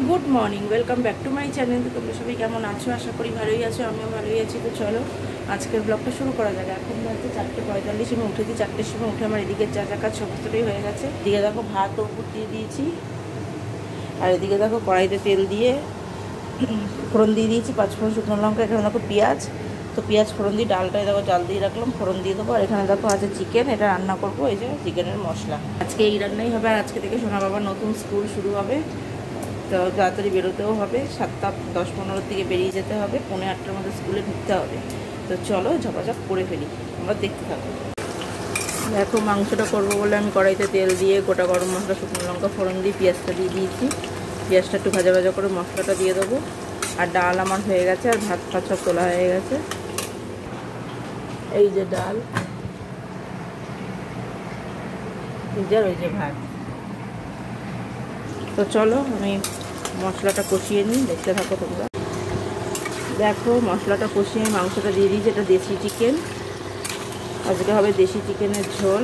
Good morning, welcome back to my channel. তো তোমরা সবাই কেমন আছো? আশা করি ভালোই আছো, আমিও ভালোই আছি। তো চলো আজকের ব্লগটা শুরু করা যাবে। এখন বাজে 4:45। আমি উঠেছি 4টের সময়। উঠে আমার এদিকে যা কাজ সমস্তটাই হয়ে গেছে। এদিকে দেখো ভাত উপর দিয়ে দিয়েছি, আর এদিকে দেখো কড়াইতে তেল দিয়ে ফোড়ন দিয়ে দিয়েছি, 5 ফোড়ন, শুকনো লঙ্কা, এখানে দেখো পেঁয়াজ। তো পেঁয়াজ ফোড়ন দিয়ে ডালটায় দেখো জাল দিয়ে রাখলাম, ফোড়ন দিয়ে দেবো। আর এখানে দেখো আছে চিকেন, এটা রান্না করবো। এই যে চিকেনের মশলা, আজকে এই রান্নাই হবে। আর আজকে থেকে সোনা বাবার নতুন স্কুল শুরু হবে, তো তাড়াতাড়ি বেরোতেও হবে। 7টা 10-15 থেকে বেরিয়ে যেতে হবে, 7:45-8টার মধ্যে স্কুলে ঢুকতে হবে। তো চলো ঝপাঝপ করে ফেলি, আমরা দেখতে থাকো। দেখো মাংসটা করবো বলে আমি কড়াইতে তেল দিয়ে গোটা গরম মশলা, শুকনো লঙ্কা ফোড়ন দিয়ে পেঁয়াজটা দিয়ে দিয়েছি। পেঁয়াজটা একটু ভাজা ভাজা করে মশলাটা দিয়ে দেবো। আর ডাল আমার হয়ে গেছে, আর ভাত ফাত সব তোলা হয়ে গেছে। এই যে ডাল, এই যে ওই যে ভাত। তো চলো আমি মশলাটা কষিয়ে নিই, দেখতে থাকো তোমরা। দেখো মশলাটা কষিয়ে মাংসটা দিয়ে দিয়েছি। এটা দেশি চিকেন, আজকে হবে দেশি চিকেনের ঝোল।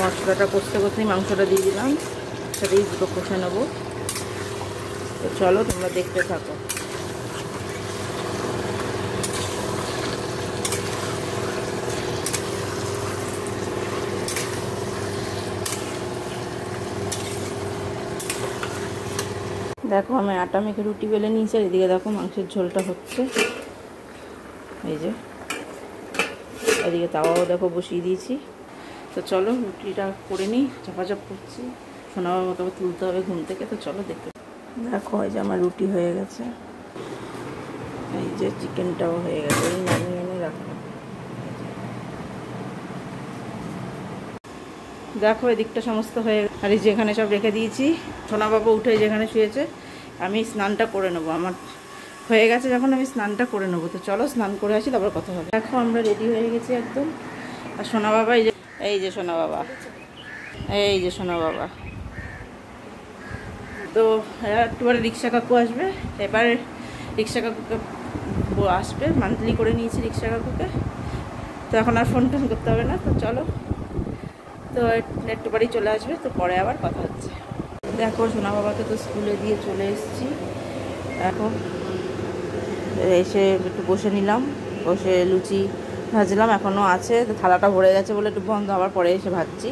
মশলাটা কষতে কষতেই মাংসটা দিয়ে দিলাম, সেটাই দুটো কষে নেবো। তো চলো তোমরা দেখতে থাকো। দেখো আমি আটা মেখে রুটি বেলে নিয়েছি, আর এদিকে দেখো মাংসের ঝোলটা হচ্ছে। এই যে এদিকে তাওয়াও দেখো বসিয়ে দিয়েছি। তো চলো রুটিটা করে নিই, চাপাচাপ করছি। সোনাবার মতো তুলতে হবে ঘুম থেকে। তো চলো দেখতে। দেখো এই যে আমার রুটি হয়ে গেছে, এই যে চিকেনটাও হয়ে গেছে। এই নামিয়ে এনে রাখো। দেখো এদিকটা সমস্ত হয়ে, আর এই যেখানে সব রেখে দিয়েছি। সোনা বাবা উঠে যেখানে শুয়েছে, আমি স্নানটা করে নেবো। আমার হয়ে গেছে, যখন আমি স্নানটা করে নেবো। তো চলো স্নান করে আসি, তারপর কথা হবে। দেখো আমরা রেডি হয়ে গেছি একদম। আর সোনা বাবা এই যে সোনা বাবা, এই যে সোনা বাবা। তো একটুবারে রিক্সা কাকু আসবে, এবার রিক্সা কাকুকে আসবে, মান্থলি করে নিয়েছি রিক্সা কাকুকে। তো এখন আর ফোন টোন করতে হবে না। তো চলো, তো একটু বাড়ি চলে আসবে, তো পরে আবার কথা হচ্ছে। দেখো সোনা বাবাকে তো স্কুলে দিয়ে চলে এসেছি। এখন এসে একটু বসে নিলাম, বসে লুচি ভাজলাম, এখনও আছে। তো থালাটা ভরে গেছে বলে একটু বন্ধ, আবার পরে এসে ভাজছি।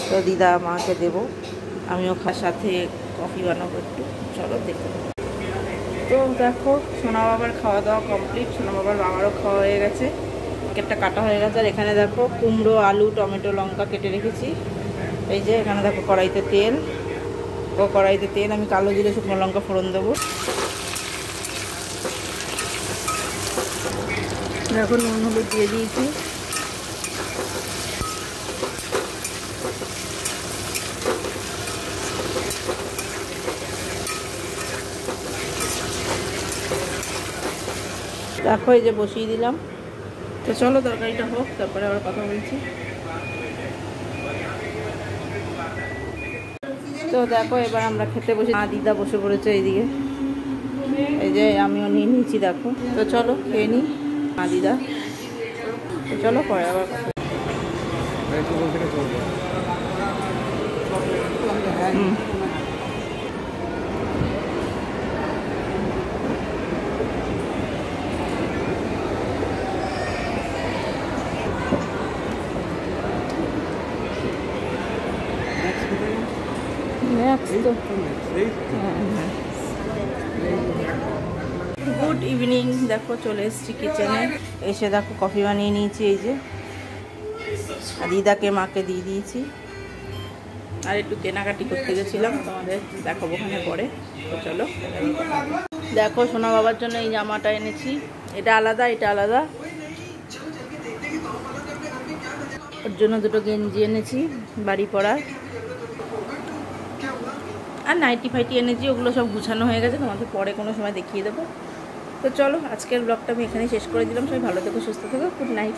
তো দিদা মাকে দেবো, আমিও সাথে কফি বানাবো একটু। চলো দেখতে থাকো। তো দেখো সোনা বাবার খাওয়া দাওয়া কমপ্লিট, সোনা বাবার বাবারও খাওয়া হয়ে গেছে, কেকটা কাটা হয়ে গেছে। আর এখানে দেখো কুমড়ো, আলু, টমেটো, লঙ্কা কেটে রেখেছি। এই যে এখানে দেখো কড়াইতে তেল, কড়াইতে তেল আমি কালো জিরে শুকনো লঙ্কা ফোড়ন দেবো। দেখো নুন হলুদ দিয়ে দিয়েছি। দেখো এই যে বসিয়ে দিলাম। তো চলো তরকারিটা হোক, তারপরে আবার কথা বলছি। তো দেখো এবার আমরা খেতে বসে, দিদা বসে পড়েছে এইদিকে। এই যে আমিও নিয়ে নিয়েছি দেখো। তো চলো খেয়ে নিই দিদা। তো চলো পরে আবার কথা। Good evening. দেখো চলে এসেছি কিচেনে, এসে দেখো কফি বানিয়ে নিয়েছি। এই যে আর দিদাকে মাকে দিয়ে দিয়েছি। আর একটু কেনাকাটি করতে গেছিলাম, তোমাদের দেখাবো ওখানে পরে। তো চলো দেখো সোনা বাবার জন্য এই জামাটা এনেছি, এটা আলাদা এটা আলাদা। ওর জন্য দুটো গেঞ্জি এনেছি বাড়ি পরার, আর নাইটি ফাইটি এনেছি। ওগুলো সব গুছানো হয়ে গেছে, তোমাদের পরে কোনো সময় দেখিয়ে দেবো। তো চলো আজকের ব্লগটা আমি এখানেই শেষ করে দিলাম। সবাই ভালো থেকো, সুস্থ থেকো, গুড নাইট।